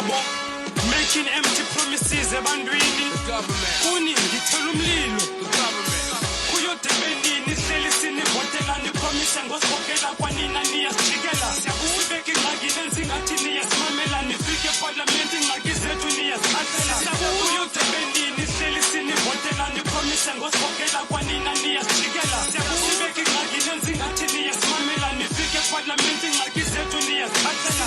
Making empty promises ebantwini. Kuni ngithela umlilo. Kuyodebelini ihleli sinivotela nipromise ngosibokela kwanina niyasijikela. Siyabusibeka ingxaki nenzi ngathi niyasimamela nifike eparliamente ingxaki zethu niyazikhathela. Kuyodebelini ihleli sinivotela nipromise ngosibokela kwanina niyasijikela. Siyabusibeka ingxaki nenzi ngathi niyasimamela nifike eparliamente ingxaki zethu niyazikhathela.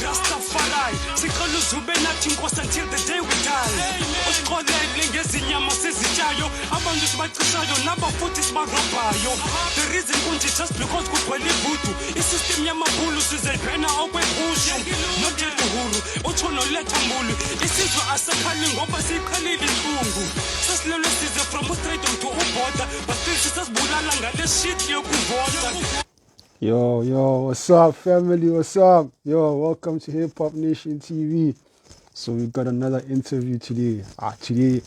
Rastafari, siqala uzube nathi inkosi until the day we die. Usiqolele ngezinyama sizityayo, abantu sibacishayo naba futhi sibarobhayo. The reason kunje just because kugcwele ivudu. Isystem yamabhulu sizayibhena okwebushu. Not yet uhuru, utsho noletha mbulu. Isizwe asakhali ngoba siyiqhelile inhlungu. Sasilelwe size from uStradom to uBorder, but still sisazibulala ngale shit yokuvota. Yo, what's up, family? What's up? Yo, welcome to Hip Hop Nation TV. So we got another interview today. Today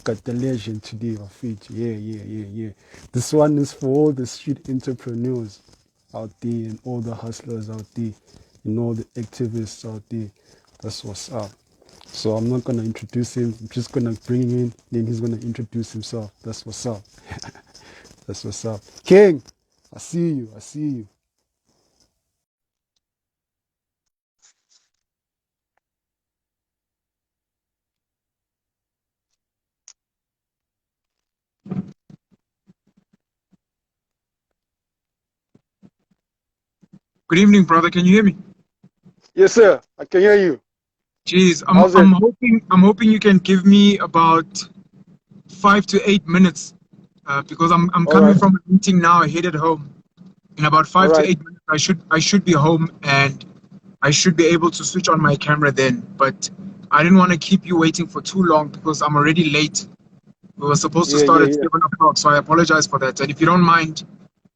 got the legend today, our feature. Yeah. This one is for all the street entrepreneurs out there and all the hustlers out there and all the activists out there. That's what's up. So I'm not gonna introduce him. I'm just gonna bring him in. Then he's gonna introduce himself. That's what's up. That's what's up. King, I see you. Good evening, brother. Can you hear me? Yes, sir. I can hear you. Jeez, I'm hoping you can give me about 5 to 8 minutes, because I'm coming from a meeting now, headed home. In about 5 to 8 minutes, I should be home and I should be able to switch on my camera then. But I didn't want to keep you waiting for too long because I'm already late. We were supposed to start at 7 o'clock, so I apologize for that. And if you don't mind,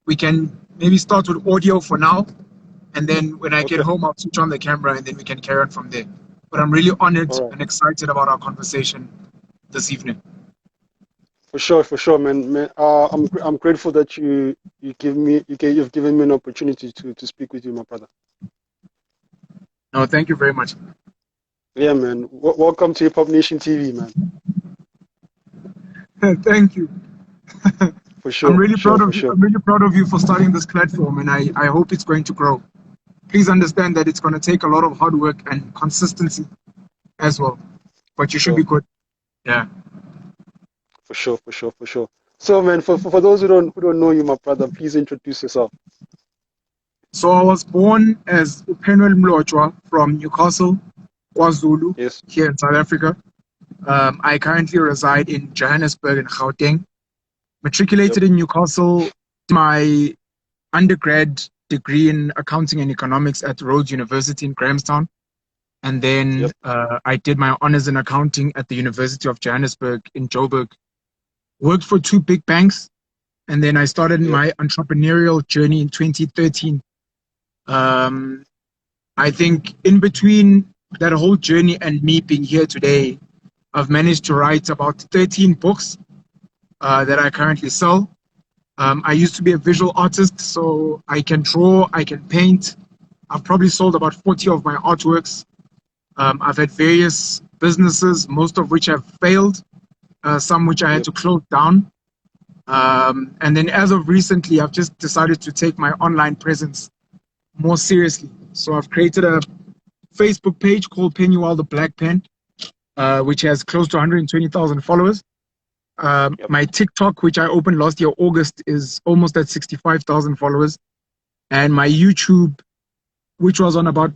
we can maybe start with audio for now. And then when I get home, I'll switch on the camera and then we can carry on from there. But I'm really honored and excited about our conversation this evening. For sure, man. I'm grateful that you've given me an opportunity to speak with you, my brother. No, thank you very much. Yeah, man. Welcome to Hip Hop Nation TV, man. Thank you. For sure. I'm really proud of you. I'm really proud of you for starting this platform, and I hope it's going to grow. Please understand that it's going to take a lot of hard work and consistency as well, but you should be good. Yeah. For sure. So, man, for those who don't know you, my brother, please introduce yourself. So I was born as Penuel The Black Pen from Newcastle, KwaZulu, here in South Africa. I currently reside in Johannesburg and Gauteng. Matriculated in Newcastle, my undergrad degree in accounting and economics at Rhodes University in Grahamstown. And then I did my honors in accounting at the University of Johannesburg in Joburg. Worked for 2 big banks. And then I started my entrepreneurial journey in 2013. I think in between that whole journey and me being here today, I've managed to write about 13 books that I currently sell. I used to be a visual artist, so I can draw, I can paint. I've probably sold about 40 of my artworks. I've had various businesses, most of which have failed, some which I had to close down. And then as of recently, I've just decided to take my online presence more seriously. So I've created a Facebook page called Penuel The Black Pen, which has close to 120,000 followers. My TikTok, which I opened last year, August, is almost at 65,000 followers. And my YouTube, which was on about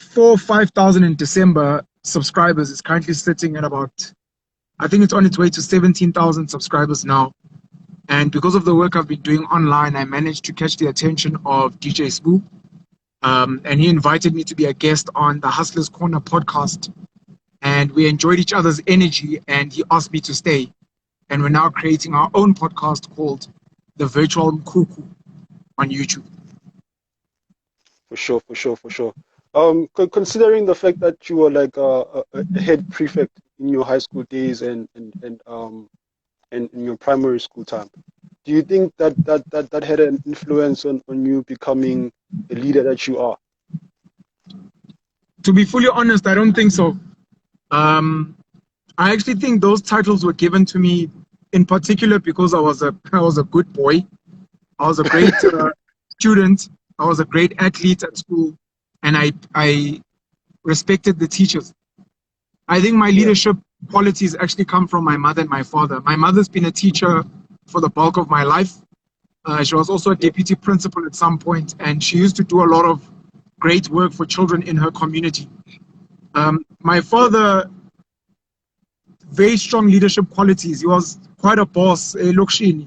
4,000 or 5,000 in December subscribers, is currently sitting at about, I think it's on its way to 17,000 subscribers now. And because of the work I've been doing online, I managed to catch the attention of DJ Spoo. And he invited me to be a guest on the Hustlers Corner podcast. And we enjoyed each other's energy, and he asked me to stay. And we're now creating our own podcast called The Virtual Mkuku on YouTube. For sure. Considering the fact that you were like a head prefect in your high school days and in your primary school time, do you think that had an influence on you becoming the leader that you are? To be fully honest, I don't think so. I actually think those titles were given to me in particular because I was a good boy. I was a great student. I was a great athlete at school, and I respected the teachers. I think my Yeah. leadership qualities actually come from my mother and my father. My mother's been a teacher for the bulk of my life. She was also a Yeah. deputy principal at some point, and she used to do a lot of great work for children in her community. My Yeah. father, very strong leadership qualities. He was quite a boss, a Lokshini,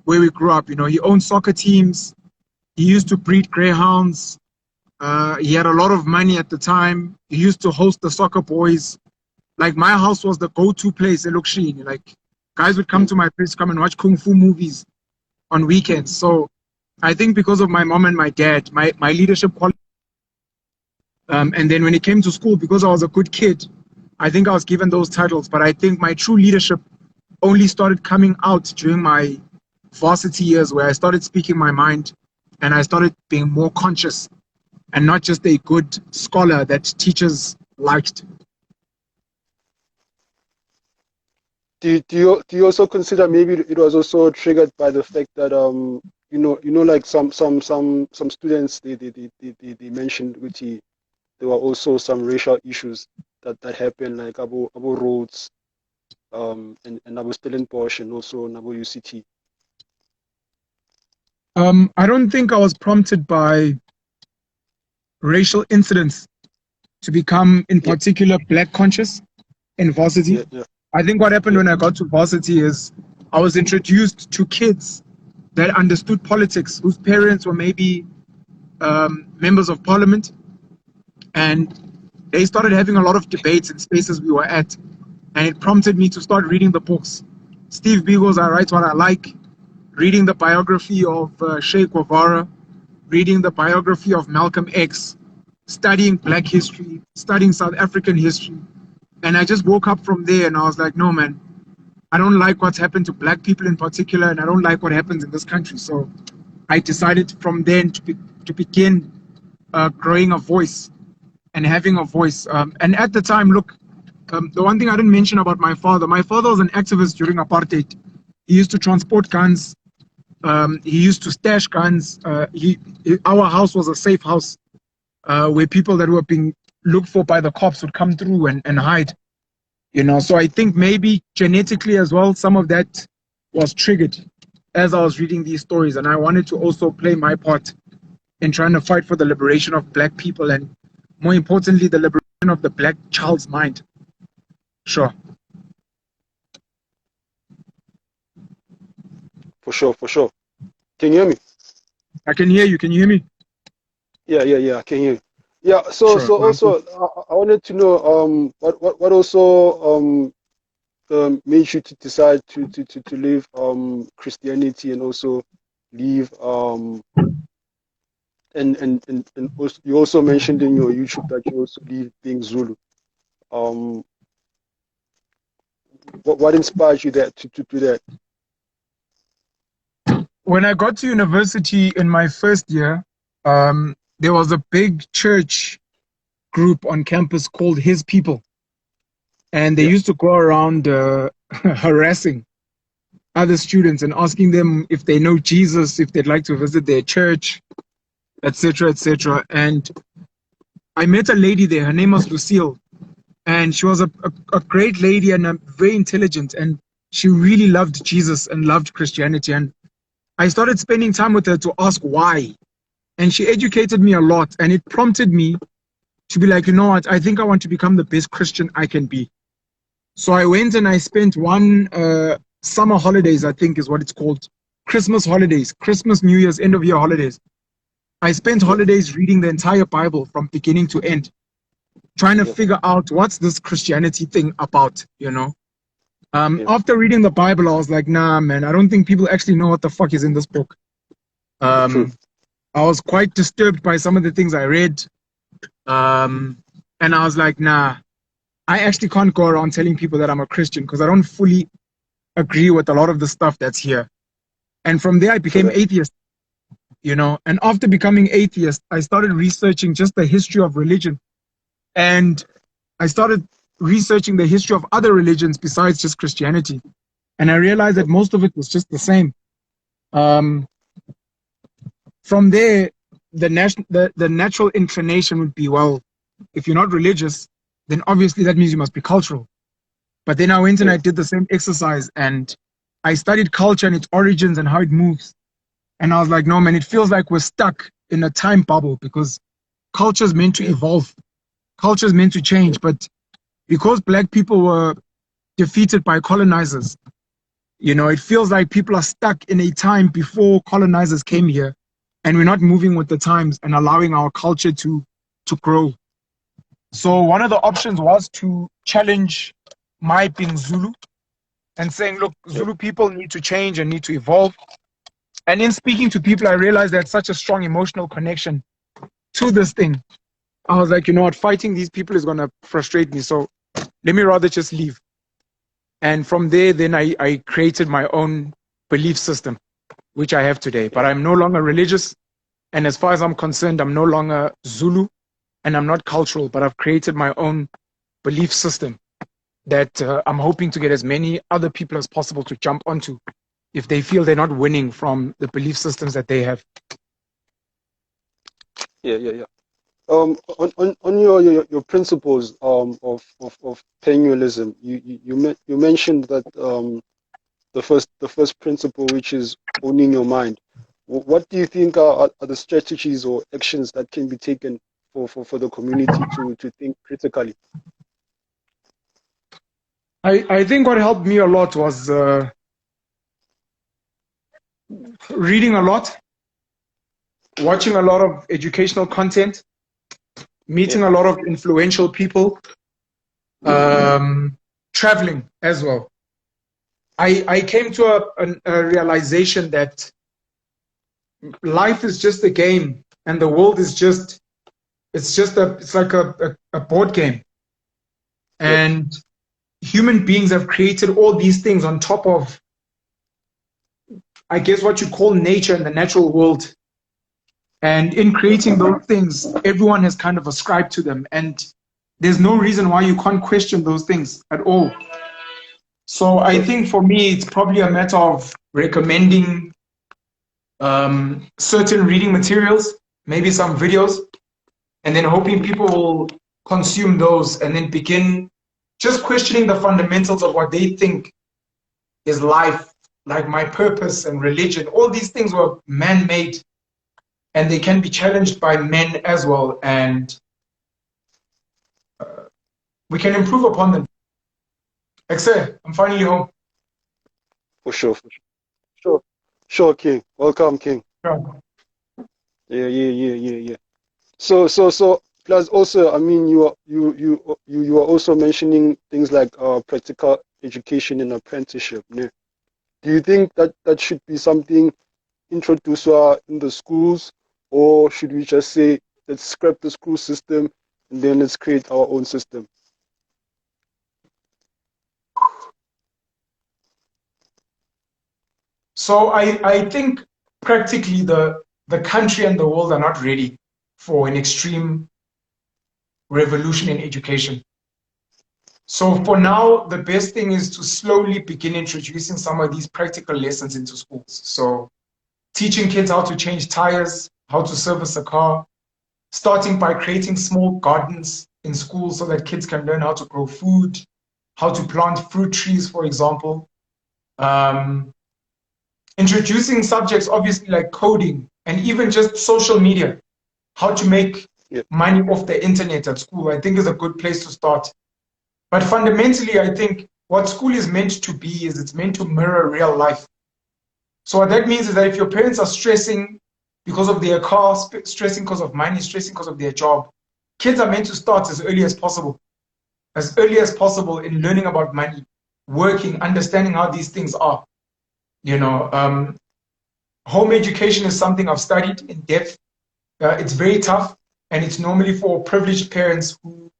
where we grew up. You know, he owned soccer teams. He used to breed greyhounds. He had a lot of money at the time. He used to host the soccer boys. Like my house was the go-to place in Lokshini. Like guys would come Mm. to my place, come and watch kung fu movies on weekends. So I think because of my mom and my dad, my leadership quality. And then when it came to school, because I was a good kid, I think I was given those titles. But I think my true leadership only started coming out during my varsity years, where I started speaking my mind and I started being more conscious and not just a good scholar that teachers liked. Do you also consider maybe it was also triggered by the fact that like some students they mentioned which there were also some racial issues that happened like Abu Rhodes and Abu Stellenbosch and also Abu UCT. I don't think I was prompted by racial incidents to become, in Yeah. particular, black conscious in varsity. Yeah. Yeah. I think what happened Yeah. when I got to varsity is I was introduced to kids that understood politics, whose parents were maybe members of parliament, and they started having a lot of debates in spaces we were at, and it prompted me to start reading the books. Steve Beagle's I Write What I Like, reading the biography of Che Guevara, reading the biography of Malcolm X, studying Black history, studying South African history. And I just woke up from there and I was like, no, man, I don't like what's happened to Black people in particular, and I don't like what happens in this country. So I decided from then to begin growing a voice and having a voice. And at the time, look, the one thing I didn't mention about my father was an activist during apartheid. He used to transport guns. He used to stash guns. Our house was a safe house where people that were being looked for by the cops would come through and hide. You know, so I think maybe genetically as well, some of that was triggered as I was reading these stories, and I wanted to also play my part in trying to fight for the liberation of Black people and, more importantly, the liberation of the Black child's mind. Sure. For sure. For sure. Can you hear me? I can hear you. Can you hear me? Yeah. I can hear you. Yeah. So Sure. so also I wanted to know what also made you to decide to leave Christianity and also leave and also, you also mentioned in your YouTube that you also leave being Zulu. Um, what inspired you to do that? When I got to university in my first year, there was a big church group on campus called His People, and they Yeah. used to go around harassing other students and asking them if they know Jesus, if they'd like to visit their church, etc., etc. And I met a lady there. Her name was Lucille, and she was a great lady and very intelligent, and she really loved Jesus and loved Christianity. And I started spending time with her to ask why, and she educated me a lot, and it prompted me to be like, you know what, I think I want to become the best Christian I can be. So I went and I spent one summer holidays, I think is what it's called, Christmas holidays, Christmas, New Year's, end of year holidays. I spent Yeah. holidays reading the entire Bible from beginning to end, trying to Yeah. figure out what's this Christianity thing about, you know. Yeah. After reading the Bible, I was like, nah, man, I don't think people actually know what the fuck is in this book. True. I was quite disturbed by some of the things I read. And I was like, nah, I actually can't go around telling people that I'm a Christian because I don't fully agree with a lot of the stuff that's here. And from there, I became Correct. atheist, you know. And after becoming atheist, I started researching just the history of religion And I started researching the history of other religions besides just Christianity. And I realized that most of it was just the same. From there, the natural inclination would be, well, if you're not religious, then obviously that means you must be cultural. But then I went and I did the same exercise, and I studied culture and its origins and how it moves. And I was like, no, man, it feels like we're stuck in a time bubble, because culture is meant to evolve. Culture is meant to change. But because black people were defeated by colonizers, you know, it feels like people are stuck in a time before colonizers came here, and we're not moving with the times and allowing our culture to grow. So one of the options was to challenge my being Zulu and saying, look, Zulu people need to change and need to evolve. And in speaking to people, I realized there's such a strong emotional connection to this thing. I was like, you know what, fighting these people is going to frustrate me. So let me rather just leave. And from there, then I created my own belief system, which I have today. But I'm no longer religious. And as far as I'm concerned, I'm no longer Zulu and I'm not cultural, but I've created my own belief system that I'm hoping to get as many other people as possible to jump onto if they feel they're not winning from the belief systems that they have. Yeah. On your principles of Penuelism, you mentioned that the first principle, which is owning your mind. What do you think are the strategies or actions that can be taken for the community to think critically? I think what helped me a lot was reading a lot, watching a lot of educational content, meeting a lot of influential people, traveling as well. I came to a realization that life is just a game, and the world is just it's like a board game, and human beings have created all these things on top of, I guess, what you call nature and the natural world. And in creating those things, everyone has kind of ascribed to them, and there's no reason why you can't question those things at all. So I think for me, it's probably a matter of recommending certain reading materials, maybe some videos, and then hoping people will consume those and then begin just questioning the fundamentals of what they think is life, like my purpose and religion. All these things were man-made, and they can be challenged by men as well, and we can improve upon them. Excel, I'm finally home. For sure, King. Welcome, King. Sure. Yeah. So plus also, I mean, you are also mentioning things like practical education and apprenticeship. Yeah. Do you think that should be something introduced in the schools, or should we just say, let's scrap the school system and then let's create our own system? So I think practically the country and the world are not ready for an extreme revolution in education. So for now, the best thing is to slowly begin introducing some of these practical lessons into schools. So teaching kids how to change tires, how to service a car, starting by creating small gardens in schools so that kids can learn how to grow food, how to plant fruit trees, for example. Introducing subjects, obviously, like coding and even just social media, how to make money off the internet at school, I think is a good place to start. But fundamentally, I think what school is meant to be is it's meant to mirror real life. So what that means is that if your parents are stressing because of their car, stressing because of money, stressing because of their job, kids are meant to start as early as possible in learning about money, working, understanding how these things are. You know, home education is something I've studied in depth. It's very tough, and it's normally for privileged parents who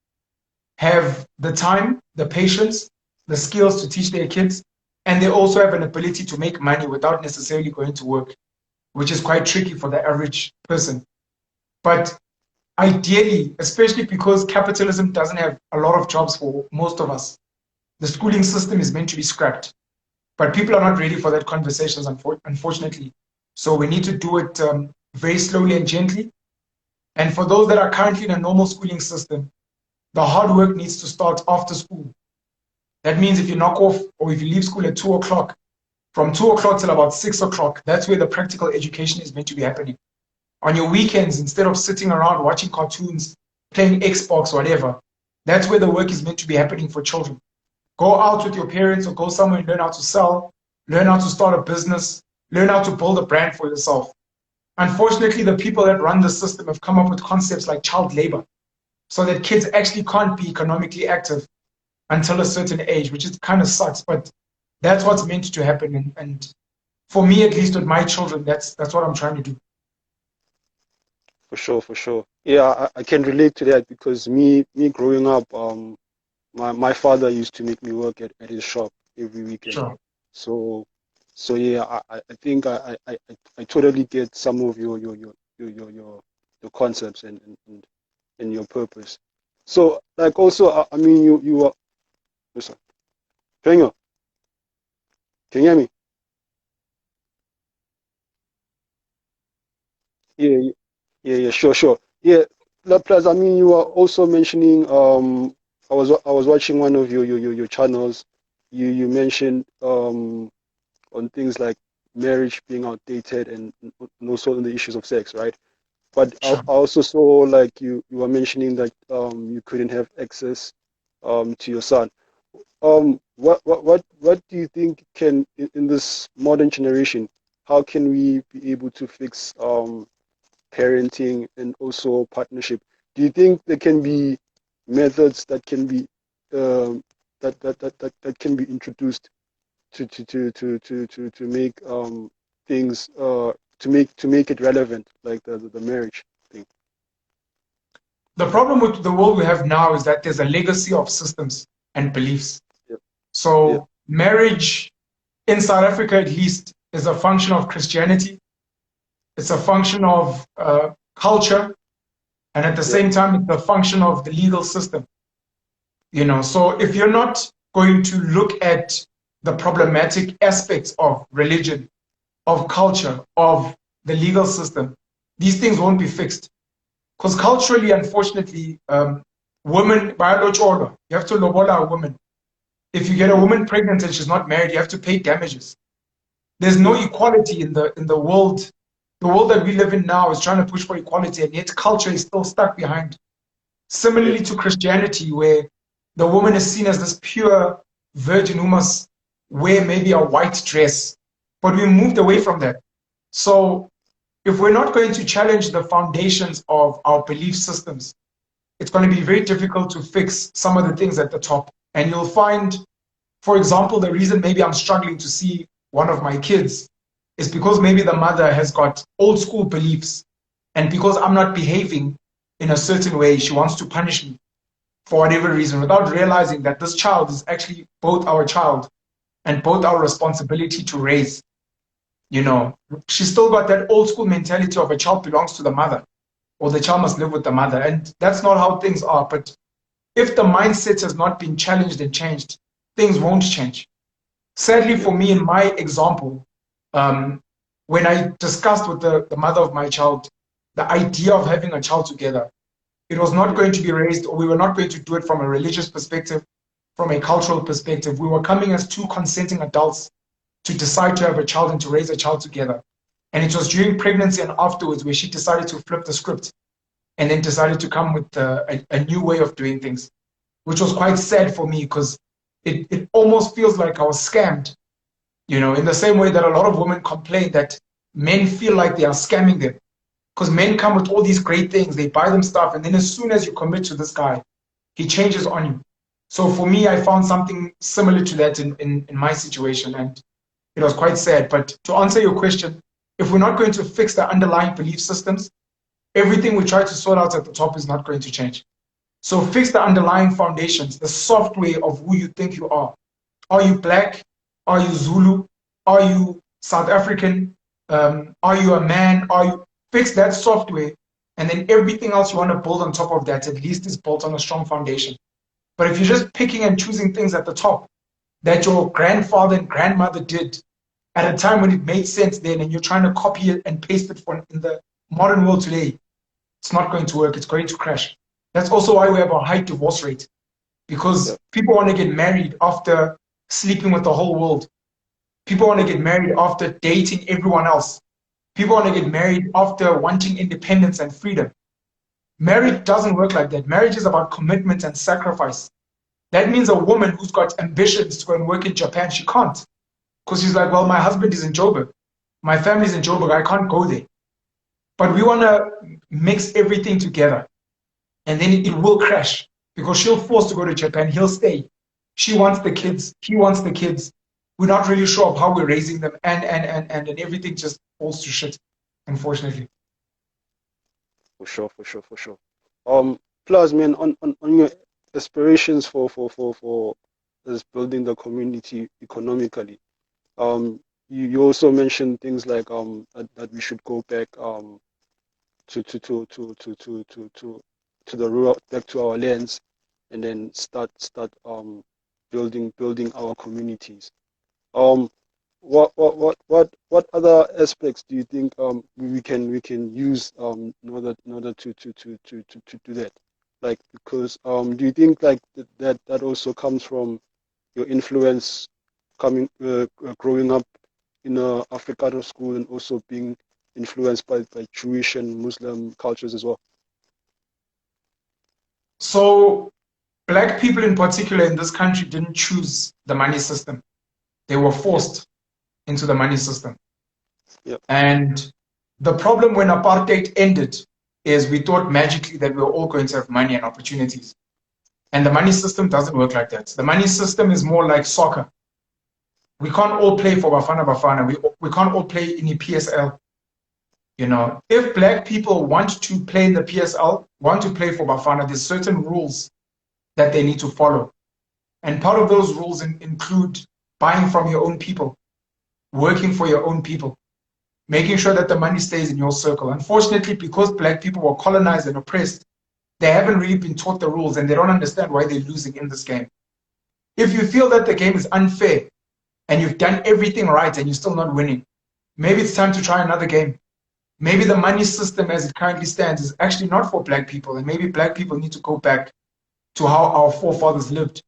have the time, the patience, the skills to teach their kids, and they also have an ability to make money without necessarily going to work, which is quite tricky for the average person. But ideally, especially because capitalism doesn't have a lot of jobs for most of us, the schooling system is meant to be scrapped. But people are not ready for that conversation, unfortunately. So we need to do it very slowly and gently. And for those that are currently in a normal schooling system, the hard work needs to start after school. That means if you knock off or if you leave school at 2 o'clock, from 2 o'clock till about 6 o'clock, that's where the practical education is meant to be happening. On your weekends, instead of sitting around watching cartoons, playing Xbox, whatever, that's where the work is meant to be happening for children. Go out with your parents or go somewhere and learn how to sell, learn how to start a business, learn how to build a brand for yourself. Unfortunately, the people that run the system have come up with concepts like child labor, so that kids actually can't be economically active until a certain age, which is kind of sucks, but that's what's meant to happen. And for me, at least with my children, that's what I'm trying to do. For sure, for sure. Yeah, I can relate to that because me growing up, my father used to make me work at his shop every weekend. Sure. So yeah, I think I totally get some of your concepts and your purpose. So like also, I mean, you are. Listen, Penyo, can you hear me? Yeah, yeah, sure. Yeah, plus, I mean, you are also mentioning. I was watching one of your channels. You mentioned on things like marriage being outdated and also on the issues of sex, right? But Sure. I also saw like you were mentioning that you couldn't have access to your son. What do you think can in this modern generation, how can we be able to fix parenting and also partnership? Do you think there can be methods that can be that can be introduced to make things to make it relevant, like the marriage thing? The problem with the world we have now is that there's a legacy of systems and beliefs. Yep. Yep. So marriage in South Africa, at least, is a function of Christianity. It's a function of culture, and at the Yep. same time, it's a function of the legal system. So if you're not going to look at the problematic aspects of religion, of culture, of the legal system, these things won't be fixed. Because culturally, unfortunately, women, biological, you have to lobola a woman. If you get a woman pregnant and she's not married, you have to pay damages. There's no equality in the world. The world that we live in now is trying to push for equality, and yet culture is still stuck behind. Similarly to Christianity, where the woman is seen as this pure virgin who must wear maybe a white dress, but we moved away from that. So if we're not going to challenge the foundations of our belief systems, it's going to be very difficult to fix some of the things at the top. And you'll find, for example, the reason maybe I'm struggling to see one of my kids is because maybe the mother has got old school beliefs, and because I'm not behaving in a certain way, she wants to punish me for whatever reason, without realizing that this child is actually both our child and both our responsibility to raise. She's still got that old school mentality of a child belongs to the mother, or the child must live with the mother. And that's not how things are. But if the mindset has not been challenged and changed, things won't change. Sadly for me, in my example, when I discussed with the mother of my child the idea of having a child together, it was not going to be raised, or we were not going to do it from a religious perspective, from a cultural perspective. We were coming as two consenting adults to decide to have a child and to raise a child together. And it was during pregnancy and afterwards where she decided to flip the script and then decided to come with a new way of doing things, which was quite sad for me because it almost feels like I was scammed, in the same way that a lot of women complain that men feel like they are scamming them. Because men come with all these great things, they buy them stuff, and then as soon as you commit to this guy, he changes on you. So for me, I found something similar to that in my situation, and it was quite sad. But to answer your question, if we're not going to fix the underlying belief systems, everything we try to sort out at the top is not going to change. So fix the underlying foundations, the software of who you think you are. Are you black? Are you Zulu? Are you South African? Are you a man? Fix that software, and then everything else you want to build on top of that at least is built on a strong foundation. But if you're just picking and choosing things at the top that your grandfather and grandmother did at a time when it made sense then, and you're trying to copy it and paste it in the modern world today, it's not going to work. It's going to crash. That's also why we have a high divorce rate, because people want to get married after sleeping with the whole world. People want to get married after dating everyone else. People want to get married after wanting independence and freedom. Marriage doesn't work like that. Marriage is about commitment and sacrifice. That means a woman who's got ambitions to go and work in Japan, she can't. Because she's like, well, my husband is in Joburg. My family's in Joburg. I can't go there. But we want to mix everything together. And then it will crash because she'll force to go to Japan. He'll stay. She wants the kids. He wants the kids. We're not really sure of how we're raising them. And everything just falls to shit, unfortunately. For sure. Plus, man, on your aspirations for this building the community economically, you also mentioned things like that we should go back to the rural, back to our lands, and then start building our communities. What other aspects do you think we can use in order to do that? Like, because do you think like that also comes from your influence growing up in a Afrikaner school and also being influenced by Jewish and Muslim cultures as well? So Black people in particular in this country didn't choose the money system. They were forced into the money system. Yep. And the problem when apartheid ended is we thought magically that we were all going to have money and opportunities. And the money system doesn't work like that. The money system is more like soccer. We can't all play for Bafana Bafana. We can't all play in the PSL. You know, if Black people want to play in the PSL, want to play for Bafana, there's certain rules that they need to follow. And part of those rules include buying from your own people, working for your own people, making sure that the money stays in your circle. Unfortunately, because Black people were colonized and oppressed, they haven't really been taught the rules and they don't understand why they're losing in this game. If you feel that the game is unfair and you've done everything right and you're still not winning, maybe it's time to try another game. Maybe the money system as it currently stands is actually not for Black people, and maybe Black people need to go back to how our forefathers lived.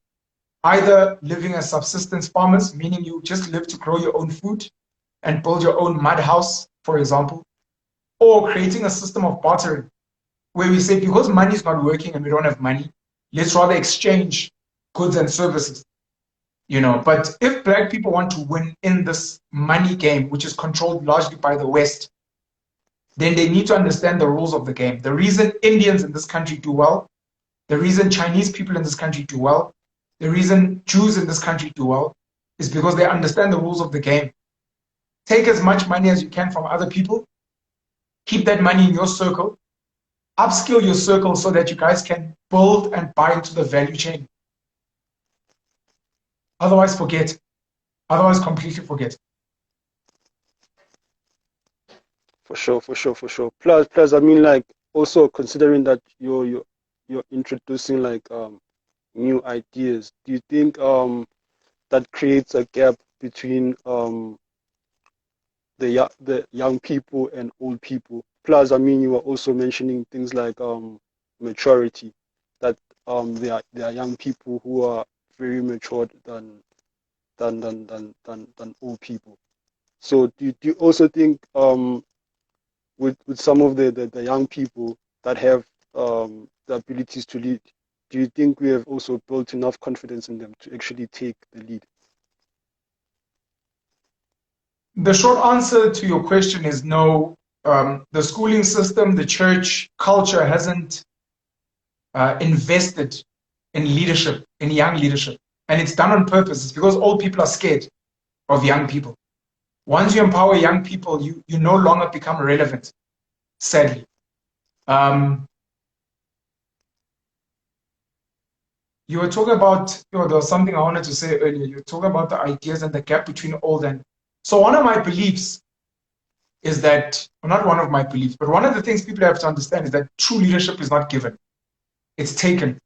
Either living as subsistence farmers, meaning you just live to grow your own food and build your own mud house, for example, or creating a system of bartering where we say, because money is not working and we don't have money, let's rather exchange goods and services. You know, but if Black people want to win in this money game, which is controlled largely by the West, then they need to understand the rules of the game. The reason Indians in this country do well, the reason Chinese people in this country do well, the reason Jews in this country do well is because they understand the rules of the game. Take as much money as you can from other people, keep that money in your circle, upskill your circle so that you guys can build and buy into the value chain. Otherwise, forget. Otherwise, completely forget. For sure. Plus, I mean, like, also considering that you're introducing like new ideas, do you think that creates a gap between the young people and old people? Plus, I mean, you were also mentioning things like maturity, that there are young people who are very matured than old people. So do you also think with some of the young people that have the abilities to lead, do you think we have also built enough confidence in them to actually take the lead? The short answer to your question is no. The schooling system, the church culture hasn't invested in leadership, in young leadership. And it's done on purpose. It's because old people are scared of young people. Once you empower young people, you no longer become relevant, sadly. You were talking about, there was something I wanted to say earlier. You were talking about the ideas and the gap between old and... So one of my beliefs is that, well, not one of my beliefs, but one of the things people have to understand is that true leadership is not given, it's taken.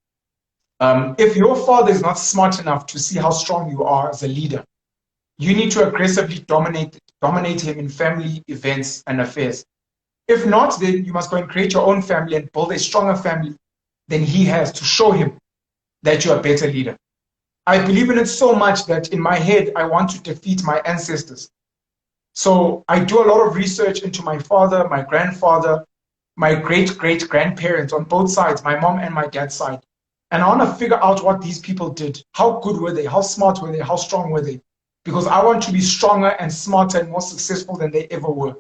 If your father is not smart enough to see how strong you are as a leader, you need to aggressively dominate him in family events and affairs. If not, then you must go and create your own family and build a stronger family than he has to show him that you're a better leader. I believe in it so much that in my head, I want to defeat my ancestors. So I do a lot of research into my father, my grandfather, my great-great-grandparents on both sides, my mom and my dad's side. And I want to figure out what these people did. How good were they? How smart were they? How strong were they? Because I want to be stronger and smarter and more successful than they ever were.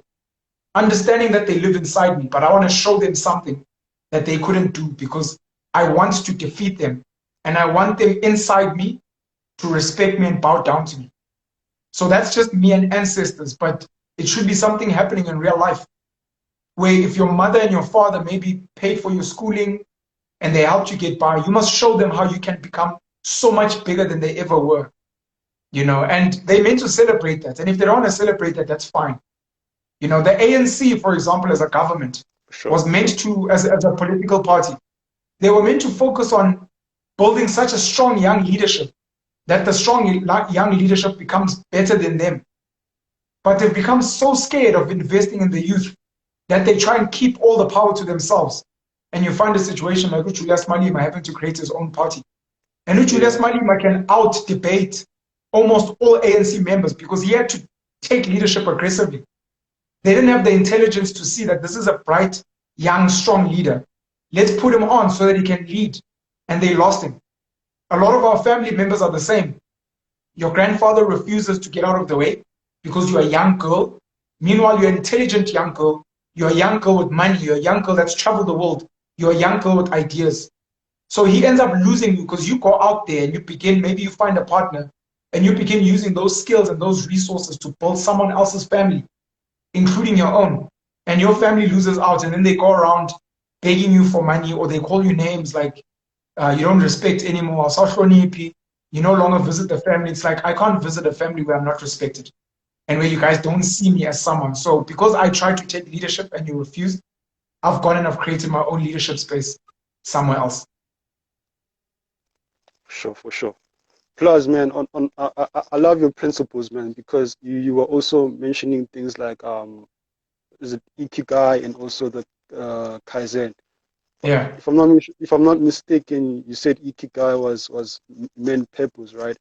Understanding that they live inside me, but I want to show them something that they couldn't do because I want to defeat them. And I want them inside me to respect me and bow down to me. So that's just me and ancestors, but it should be something happening in real life. Where if your mother and your father maybe paid for your schooling and they helped you get by, you must show them how you can become so much bigger than they ever were. And they meant to celebrate that. And if they don't want to celebrate that, that's fine. The ANC, for example, as a government, was meant to, as a political party, they were meant to focus on building such a strong young leadership that the strong young leadership becomes better than them. But they've become so scared of investing in the youth that they try and keep all the power to themselves. And you find a situation like Julius Malema having to create his own party. And Julius Malema can out-debate almost all ANC members because he had to take leadership aggressively. They didn't have the intelligence to see that this is a bright, young, strong leader. Let's put him on so that he can lead. And they lost him. A lot of our family members are the same. Your grandfather refuses to get out of the way because you're a young girl. Meanwhile, you're an intelligent young girl. You're a young girl with money. You're a young girl that's traveled the world. You're a young girl with ideas. So he ends up losing you because you go out there and you begin, maybe you find a partner and you begin using those skills and those resources to build someone else's family, including your own. And your family loses out and then they go around begging you for money or they call you names like you don't respect anymore. You no longer visit the family. It's like, I can't visit a family where I'm not respected and where you guys don't see me as someone. So because I tried to take leadership and you refused, I've gone and I've created my own leadership space somewhere else. Sure, for sure. Plus, man, I love your principles, man, because you were also mentioning things like is it Ikigai and also the Kaizen. Yeah. If I'm not mistaken, you said Ikigai was main purpose, right?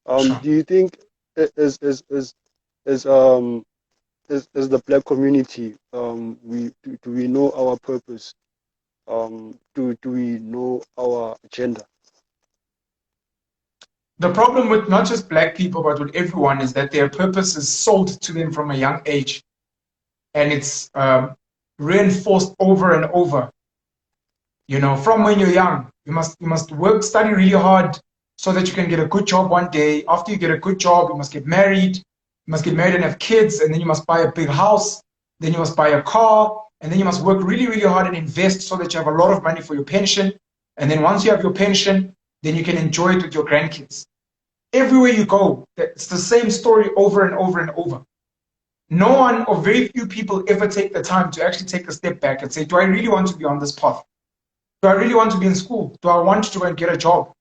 Sure. Do you think as the Black community, do we know our purpose? Do we know our agenda? The problem with not just Black people, but with everyone is that their purpose is sold to them from a young age. And it's reinforced over and over. From when you're young, you must work, study really hard so that you can get a good job one day. After you get a good job, you must get married. You must get married and have kids, and then you must buy a big house. Then you must buy a car, and then you must work really, really hard and invest so that you have a lot of money for your pension. And then once you have your pension, then you can enjoy it with your grandkids. Everywhere you go, it's the same story over and over and over. No one or very few people ever take the time to actually take a step back and say, do I really want to be on this path? Do I really want to be in school? Do I want to go and get a job?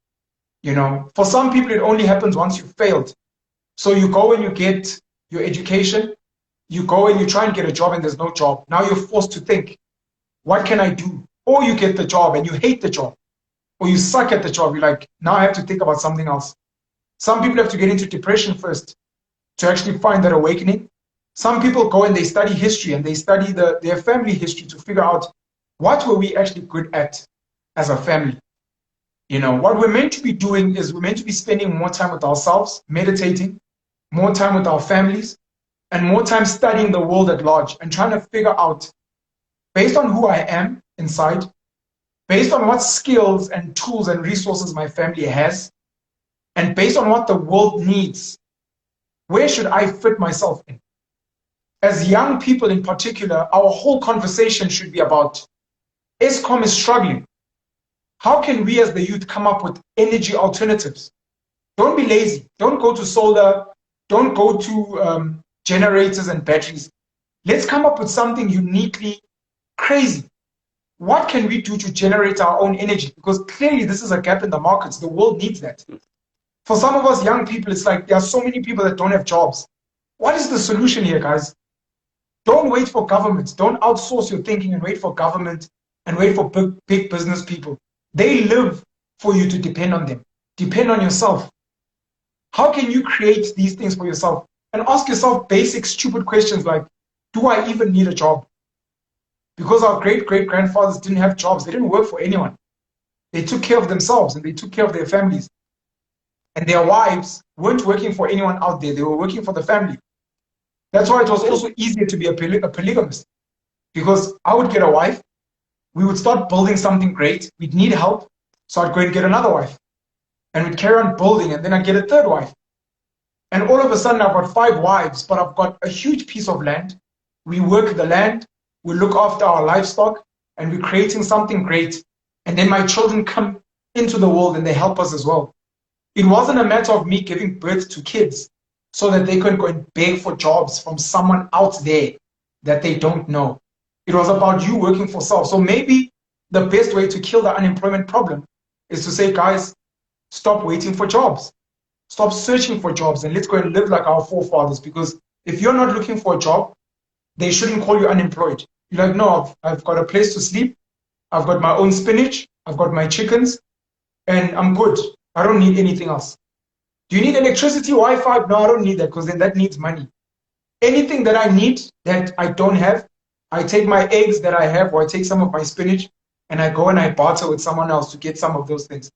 For some people, it only happens once you've failed. So you go and you get your education, you go and you try and get a job and there's no job. Now you're forced to think, what can I do? Or you get the job and you hate the job, or you suck at the job. You're like, now I have to think about something else. Some people have to get into depression first to actually find that awakening. Some people go and they study history and they study their family history to figure out what were we actually good at as a family. What we're meant to be doing is we're meant to be spending more time with ourselves, meditating, more time with our families, and more time studying the world at large and trying to figure out, based on who I am inside, based on what skills and tools and resources my family has, and based on what the world needs, where should I fit myself in? As young people in particular, our whole conversation should be about ESCOM is struggling. How can we as the youth come up with energy alternatives? Don't be lazy. Don't go to solar. Don't go to generators and batteries. Let's come up with something uniquely crazy. What can we do to generate our own energy? Because clearly this is a gap in the markets. The world needs that. For some of us young people, it's like there are so many people that don't have jobs. What is the solution here, guys? Don't wait for government. Don't outsource your thinking and wait for government and wait for big business people. They live for you to depend on them. Depend on yourself. How can you create these things for yourself? And ask yourself basic, stupid questions like, do I even need a job? Because our great-great-grandfathers didn't have jobs. They didn't work for anyone. They took care of themselves and they took care of their families. And their wives weren't working for anyone out there. They were working for the family. That's why it was also easier to be a polygamist. Because I would get a wife, we would start building something great, we'd need help, so I'd go and get another wife. And we'd carry on building, and then I'd get a third wife. And all of a sudden, I've got 5 wives, but I've got a huge piece of land. We work the land, we look after our livestock, and we're creating something great. And then my children come into the world and they help us as well. It wasn't a matter of me giving birth to kids so that they can go and beg for jobs from someone out there that they don't know. It was about you working for self. So maybe the best way to kill the unemployment problem is to say, guys, stop waiting for jobs. Stop searching for jobs and let's go and live like our forefathers. Because if you're not looking for a job, they shouldn't call you unemployed. You're like, no, I've got a place to sleep. I've got my own spinach. I've got my chickens and I'm good. I don't need anything else. Do you need electricity, Wi-Fi? No, I don't need that because then that needs money. Anything that I need that I don't have, I take my eggs that I have or I take some of my spinach and I go and I barter with someone else to get some of those things.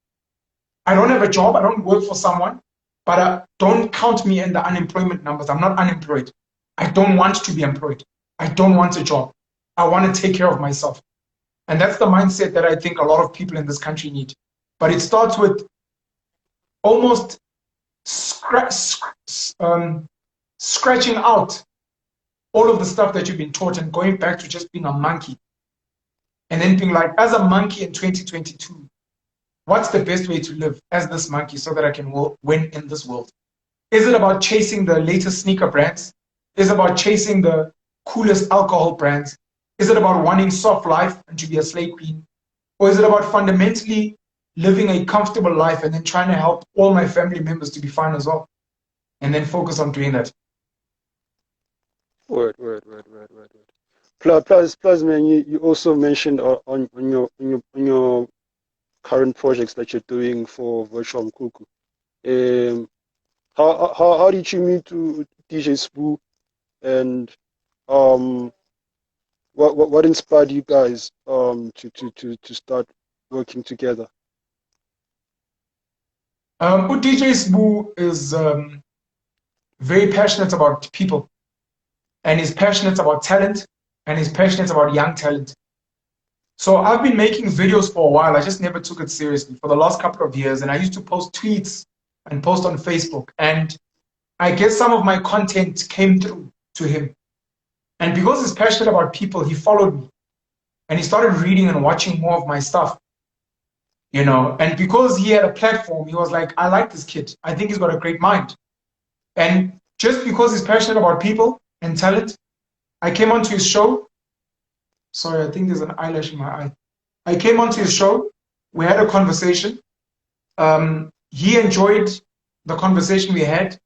I don't have a job. I don't work for someone, but don't count me in the unemployment numbers. I'm not unemployed. I don't want to be employed. I don't want a job. I want to take care of myself. And that's the mindset that I think a lot of people in this country need. But it starts with almost scratching out all of the stuff that you've been taught and going back to just being a monkey. And then being like, as a monkey in 2022, what's the best way to live as this monkey so that I can win in this world? Is it about chasing the latest sneaker brands? Is it about chasing the coolest alcohol brands? Is it about wanting soft life and to be a slave queen? Or is it about fundamentally living a comfortable life and then trying to help all my family members to be fine as well? And then focus on doing that. Word. Plus, man, you also mentioned on your current projects that you're doing for Virtual Mkuku. How did you meet to DJ Spoo, and what inspired you guys to start working together? DJ Spoo is very passionate about people, and he's passionate about talent, and he's passionate about young talent. So I've been making videos for a while. I just never took it seriously for the last couple of years, and I used to post tweets and post on Facebook, and I guess some of my content came through to him. And because he's passionate about people, he followed me, and he started reading and watching more of my stuff. You know, and because he had a platform, he was like, I like this kid. I think he's got a great mind. And just because he's passionate about people and talent, I came onto his show. Sorry, I think there's an eyelash in my eye. I came onto his show. We had a conversation. He enjoyed the conversation we had.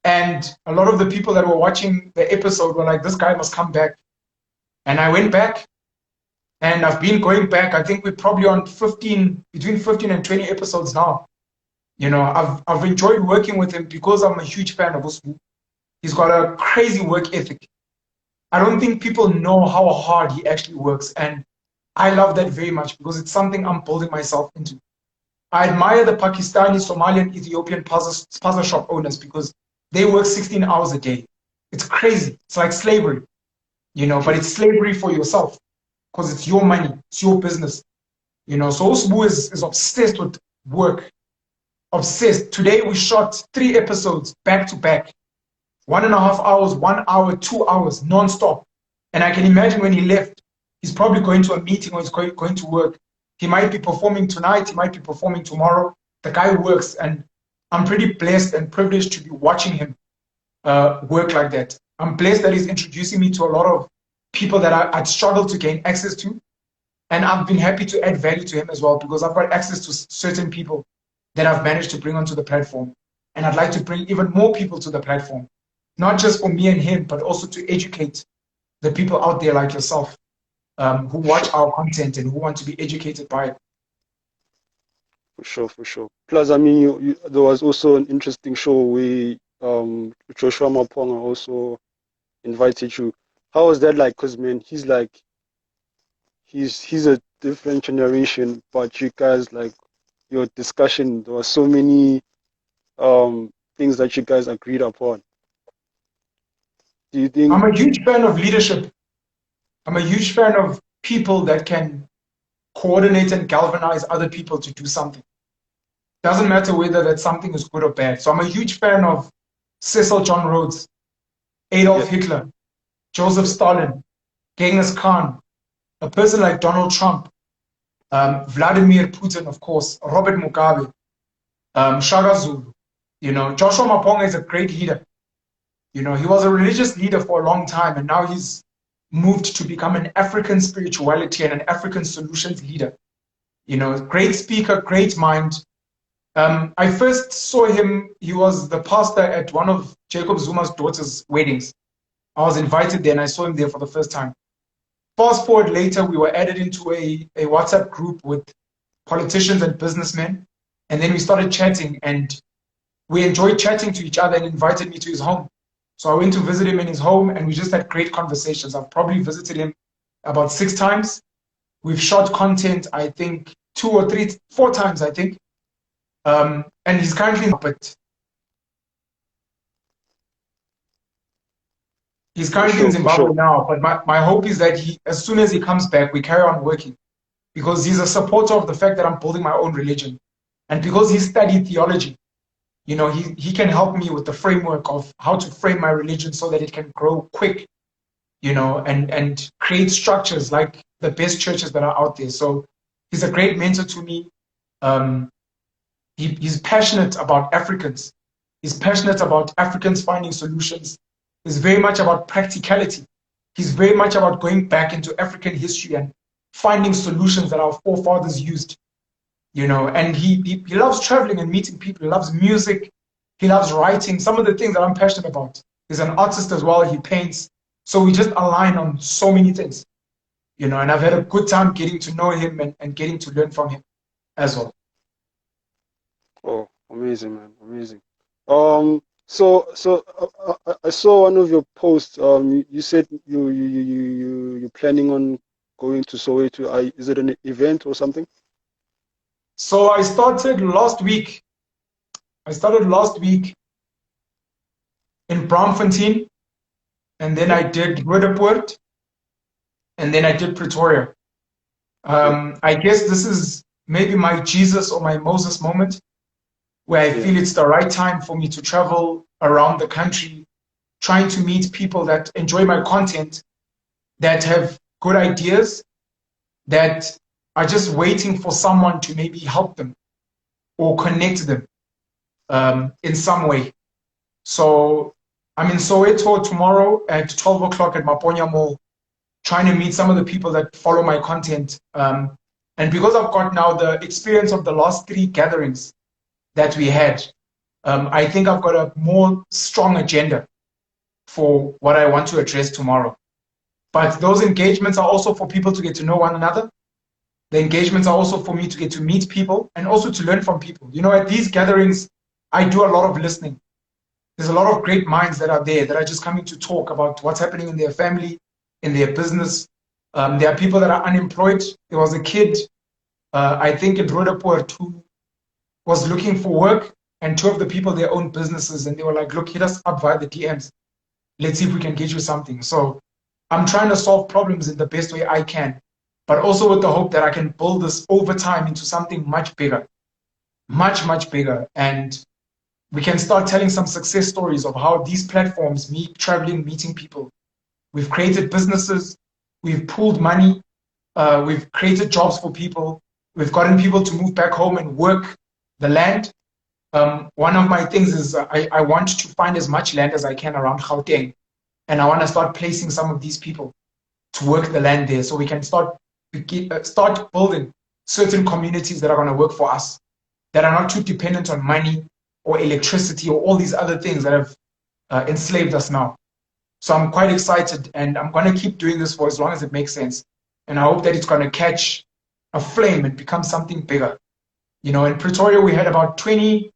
And a lot of the people that were watching the episode were like, this guy must come back. And I went back. And I've been going back. I think we're probably on between 15 and 20 episodes now. You know, I've enjoyed working with him because I'm a huge fan of Usbu. He's got a crazy work ethic. I don't think people know how hard he actually works. And I love that very much because it's something I'm building myself into. I admire the Pakistani, Somalian, Ethiopian puzzle shop owners because they work 16 hours a day. It's crazy. It's like slavery, you know, but it's slavery for yourself. Because it's your money, it's your business. You know, so Usbu is obsessed with work. Obsessed. Today we shot 3 episodes back to back. 1.5 hours, 1 hour, 2 hours, non-stop. And I can imagine when he left, he's probably going to a meeting or he's going to work. He might be performing tonight, he might be performing tomorrow. The guy works, and I'm pretty blessed and privileged to be watching him work like that. I'm blessed that he's introducing me to a lot of people that I'd struggled to gain access to. And I've been happy to add value to him as well, because I've got access to certain people that I've managed to bring onto the platform. And I'd like to bring even more people to the platform, not just for me and him, but also to educate the people out there like yourself, who watch our content and who want to be educated by it. For sure, for sure. Plus, I mean, there was also an interesting show where Joshua Maponga also invited you. How was that like? Because, man, he's a different generation, but you guys, like, your discussion, there were so many things that you guys agreed upon. Do you think? I'm a huge fan of leadership. I'm a huge fan of people that can coordinate and galvanize other people to do something. Doesn't matter whether that something is good or bad. So I'm a huge fan of Cecil John Rhodes, Adolf Hitler, Joseph Stalin, Genghis Khan, a person like Donald Trump, Vladimir Putin, of course, Robert Mugabe, Shaka Zulu. You know, Joshua Maponga is a great leader. You know, he was a religious leader for a long time, and now he's moved to become an African spirituality and an African solutions leader. You know, great speaker, great mind. I first saw him, he was the pastor at one of Jacob Zuma's daughter's weddings. I was invited there and I saw him there for the first time. Fast forward later, we were added into a WhatsApp group with politicians and businessmen. And then we started chatting, and we enjoyed chatting to each other, and invited me to his home. So I went to visit him in his home, and we just had great conversations. I've probably visited him about 6 times. We've shot content, I think, 2 or 3, 4 times, I think. And he's currently in Zimbabwe now, but my hope is that as soon as he comes back, we carry on working, because he's a supporter of the fact that I'm building my own religion. And because he studied theology, you know, he can help me with the framework of how to frame my religion so that it can grow quick, you know, and create structures like the best churches that are out there. So he's a great mentor to me. He's passionate about Africans. He's passionate about Africans finding solutions. He's very much about practicality. He's very much about going back into African history and finding solutions that our forefathers used, you know. And he loves traveling and meeting people. He loves music. He loves writing. Some of the things that I'm passionate about. He's an artist as well. He paints. So we just align on so many things, you know. And I've had a good time getting to know him and getting to learn from him as well. Oh, amazing, man, amazing. So I saw one of your posts. You said you're planning on going to Soweto. Is it an event or something? So I started last week. in Braamfontein, and then I did Roodepoort, and then I did Pretoria. I guess this is maybe my Jesus or my Moses moment, where I feel it's the right time for me to travel around the country, trying to meet people that enjoy my content, that have good ideas, that are just waiting for someone to maybe help them or connect them in some way. So I'm in Soweto tomorrow at 12 o'clock at Maponya Mall, trying to meet some of the people that follow my content. And because I've got now the experience of the last 3 gatherings that we had, I think I've got a more strong agenda for what I want to address tomorrow. But those engagements are also for people to get to know one another. The engagements are also for me to get to meet people and also to learn from people. You know, at these gatherings, I do a lot of listening. There's a lot of great minds that are there that are just coming to talk about what's happening in their family, in their business. There are people that are unemployed. There was a kid, I think in Roodepoort, who was looking for work, and 2 of the people, they own businesses, and they were like, look, hit us up via the DMs. Let's see if we can get you something. So I'm trying to solve problems in the best way I can, but also with the hope that I can build this over time into something much bigger, much, much bigger. And we can start telling some success stories of how these platforms, me traveling, meeting people, we've created businesses, we've pooled money, we've created jobs for people, we've gotten people to move back home and work the land. One of my things is I want to find as much land as I can around Gauteng, and I want to start placing some of these people to work the land there, so we can start building certain communities that are going to work for us, that are not too dependent on money or electricity or all these other things that have enslaved us now. So I'm quite excited, and I'm going to keep doing this for as long as it makes sense. And I hope that it's going to catch a flame and become something bigger. You know, in Pretoria, we had about 20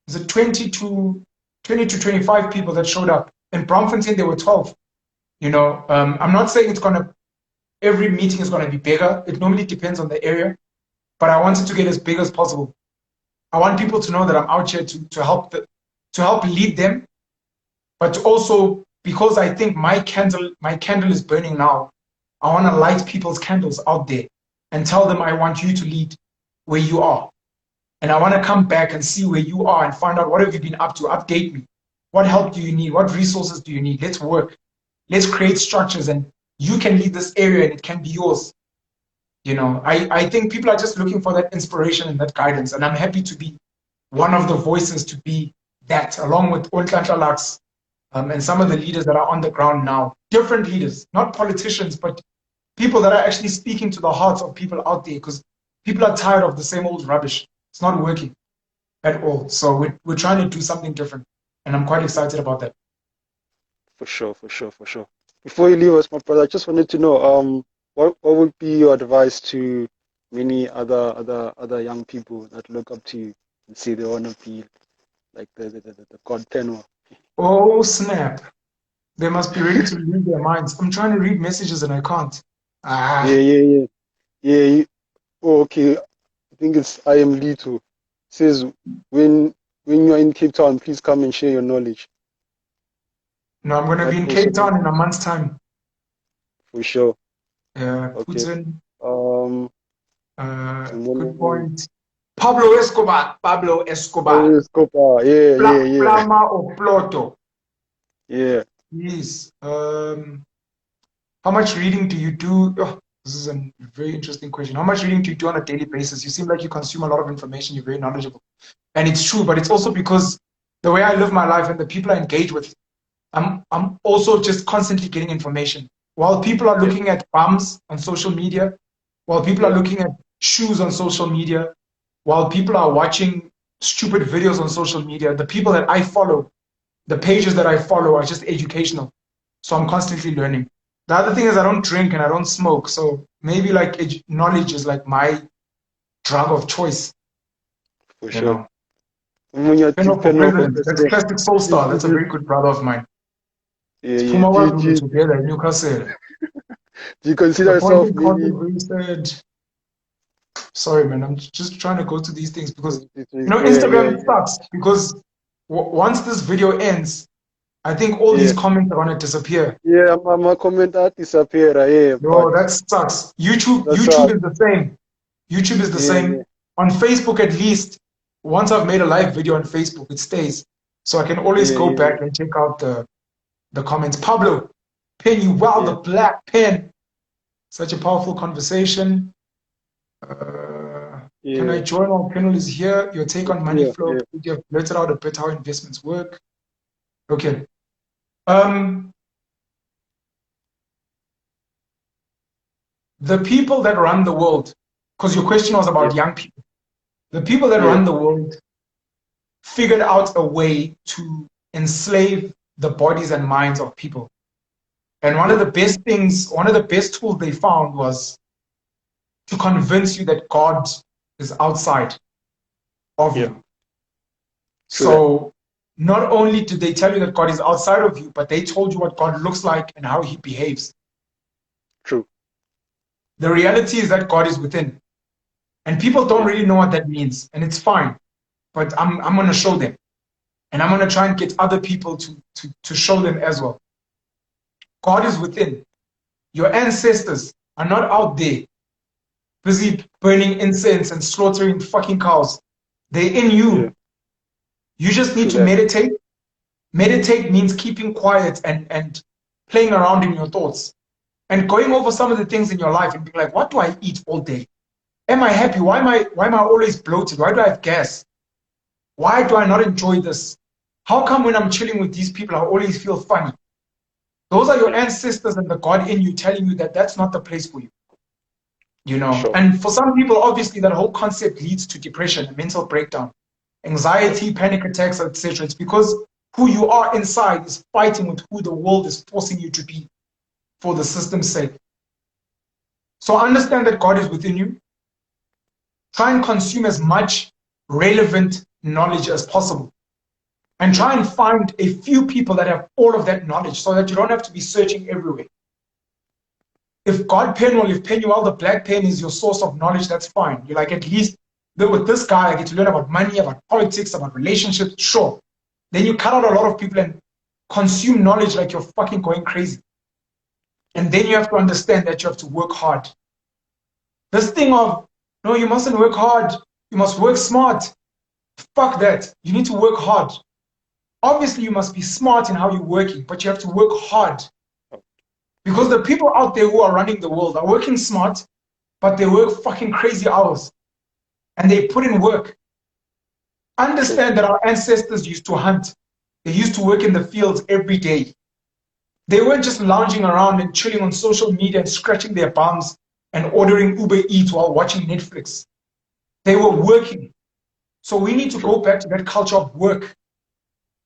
to 25 people that showed up. In Braamfontein, there were 12. You know, I'm not saying every meeting is going to be bigger. It normally depends on the area, but I wanted to get as big as possible. I want people to know that I'm out here to help lead them, but also because I think my candle is burning now. I want to light people's candles out there and tell them I want you to lead where you are. And I want to come back and see where you are and find out what have you been up to. Update me. What help do you need? What resources do you need? Let's work. Let's create structures, and you can lead this area and it can be yours. You know, I think people are just looking for that inspiration and that guidance. And I'm happy to be one of the voices to be that, along with Onhlanhla Lux, and some of the leaders that are on the ground now. Different leaders, not politicians, but people that are actually speaking to the hearts of people out there, because people are tired of the same old rubbish. It's not working at all. So we're trying to do something different. And I'm quite excited about that. For sure. Before you leave us, my brother, I just wanted to know, what would be your advice to many other young people that look up to you and say they want to be like the God Penuel? Oh, snap. They must be ready to read their minds. I'm trying to read messages and I can't. Yeah. Oh, okay. I think it's I am Lito. It says when you're in Cape Town, please come and share your knowledge. No, I'm going to be in Cape Town in a month's time. For sure. Yeah, Okay. Putin. Good point. Pablo Escobar. Yeah. Plama or Ploto. Yeah. Yes. How much reading do you do? Oh, this is a very interesting question. How much reading do you do on a daily basis? You seem like you consume a lot of information. You're very knowledgeable. And it's true, but it's also because the way I live my life and the people I engage with, I'm also just constantly getting information. While people are looking at bums on social media, while people are looking at shoes on social media, while people are watching stupid videos on social media, the people that I follow, the pages that I follow are just educational. So I'm constantly learning. The other thing is I don't drink and I don't smoke. So maybe like knowledge is like my drug of choice. For sure. That's classic Soul Star. That's a very good brother of mine. Together in Newcastle. Do you consider yourself maybe? Sorry, man. I'm just trying to go to these things because Instagram sucks. Because once this video ends, I think all these comments are gonna disappear. Yeah, my comment disappear. No, that sucks. YouTube is the same. YouTube is the same. Yeah. On Facebook, at least, once I've made a live video on Facebook, it stays. So I can always go back and check out the comments. Pablo, Penuel The Black Pen. Such a powerful conversation. Can I join while Penuel is here? Your take on money flow. You have blurted out a bit how investments work. Okay. The people that run the world, because your question was about young people. The people that run the world figured out a way to enslave the bodies and minds of people. And one of the best things, one of the best tools they found was to convince you that God is outside of you. So not only did they tell you that God is outside of you, but they told you what God looks like and how he behaves. True. The reality is that God is within. And people don't really know what that means. And it's fine. But I'm going to show them. And I'm going to try and get other people to show them as well. God is within. Your ancestors are not out there busy burning incense and slaughtering fucking cows. They're in you. You just need to meditate. Meditate means keeping quiet and playing around in your thoughts and going over some of the things in your life and being like, what do I eat all day? Am I happy? Why am I always bloated? Why do I have gas? Why do I not enjoy this? How come when I'm chilling with these people, I always feel funny? Those are your ancestors and the God in you telling you that that's not the place for you. You know, Sure. and for some people, obviously, that whole concept leads to depression and mental breakdown, anxiety, panic attacks, etc. It's because who you are inside is fighting with who the world is forcing you to be for the system's sake. So understand that God is within you. Try and consume as much relevant knowledge as possible. And try and find a few people that have all of that knowledge so that you don't have to be searching everywhere. If Penuel the Black Pen is your source of knowledge, that's fine. You're like, at least with this guy, I get to learn about money, about politics, about relationships, sure. Then you cut out a lot of people and consume knowledge like you're fucking going crazy. And then you have to understand that you have to work hard. This thing of, no, you mustn't work hard, you must work smart. Fuck that. You need to work hard. Obviously, you must be smart in how you're working, but you have to work hard. Because the people out there who are running the world are working smart, but they work fucking crazy hours. And they put in work. Understand that our ancestors used to hunt. They used to work in the fields every day. They weren't just lounging around and chilling on social media and scratching their bums and ordering Uber Eats while watching Netflix. They were working. So we need to go back to that culture of work.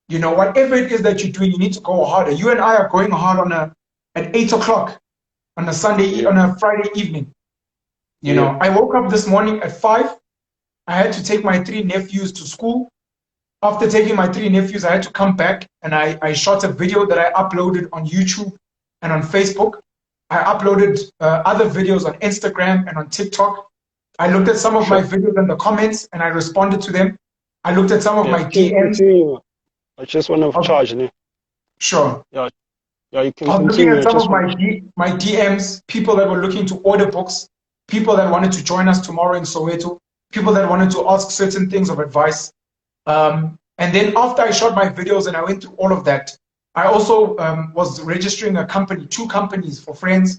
You know, whatever it is that you're doing, you need to go harder. You and I are going hard at 8 o'clock on a Friday evening. You know, I woke up this morning at 5. I had to take my 3 nephews to school. After taking my 3 nephews, I had to come back and I shot a video that I uploaded on YouTube and on Facebook. I uploaded other videos on Instagram and on TikTok. I looked at some of my videos in the comments and I responded to them. I looked at some of my DMs. I just want to charge you. Sure. Yeah, you can I was continue. looking at some of my DMs, people that were looking to order books, people that wanted to join us tomorrow in Soweto, people that wanted to ask certain things of advice. And then after I shot my videos and I went through all of that, I also was registering a company, 2 companies for friends,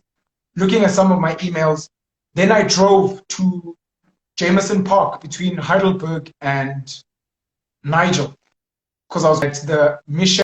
looking at some of my emails. Then I drove to Jameson Park between Heidelberg and Nigel, because I was at the mission